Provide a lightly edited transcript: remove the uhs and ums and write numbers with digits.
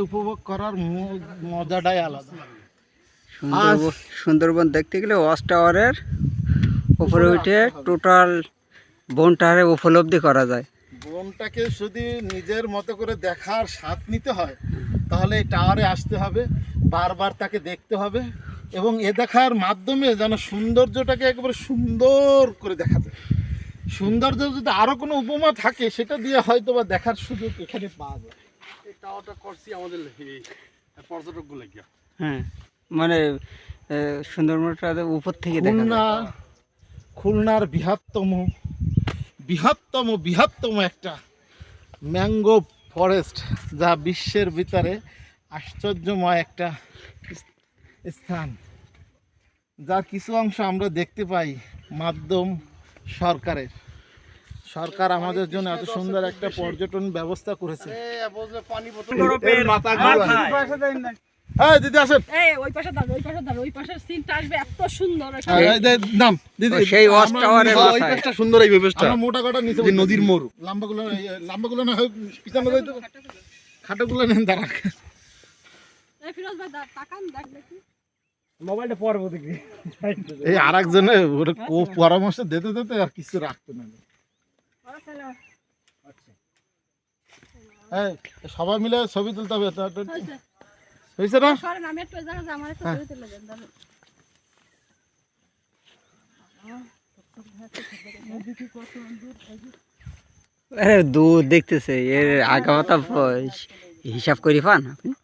উপভোগ করার মজাটাই আলাদা। সুন্দরবন দেখতে গেলে ওয়াচ টাওয়ারের উপরে উঠে টোটাল বনটারে উপলব্ধি করা যায়। বনটাকে যদি নিজের মতো করে দেখার স্বাদ নিতে হয় তাহলে এই টাওয়ারে আসতে হবে, বারবার তাকে দেখতে হবে এবং এ দেখার মাধ্যমে যেন সৌন্দর্যটাকে একেবারে সুন্দর করে দেখা যায়। সৌন্দর্য যদি আরও কোনো উপমা থাকে সেটা দিয়ে হয়তো বা দেখার সুযোগ এখানে পাওয়া যায়। এই টাওয়ারটা করছি আমাদের পর্যটকগুলো গিয়া। হ্যাঁ, মানে সুন্দরবনটা উপর থেকে দেখা যায়। খুলনার বৃহত্তম একটা ম্যাঙ্গো ফরেস্ট, যা বিশ্বের ভিতরে আশ্চর্যময় একটা স্থান, যার কিছু অংশ আমরা দেখতে পাই মাধ্যম সরকারের। সরকার আমাদের জন্য এত সুন্দর একটা পর্যটন ব্যবস্থা করেছে। দিদি আসেন, ওই পাশে দাঁড়ান, ওই পাশে দাঁড়ান, ওই পাশের সিনটা আসবে এত সুন্দর। নাম দিদি, সেই ওয়াচ টাওয়ারের ওই পাশটা সুন্দর, এই ব্যবস্থা আমরা মোটা কাটা নিচে যে নদীর মোড়। লাম্বাগুলো না হয় পিছনে যাইতো, খাটোগুলো নেন দাঁড়া। ফিরোজ ভাই তাকান, দেখ দেখি মোবাইলটা পরে দেখি। এই আর একজনে ওর পরামর্শ দিতে দিতে আর কিছু রাখতো না। সবাই মিলে ছবি তুলতে হবে। হয়েছে না? আমি একটু জায়গা আমার একটা ছবি তুলে দেন। দূর দেখতেছে এর আগামাতা হিসাব করি পান আপনি।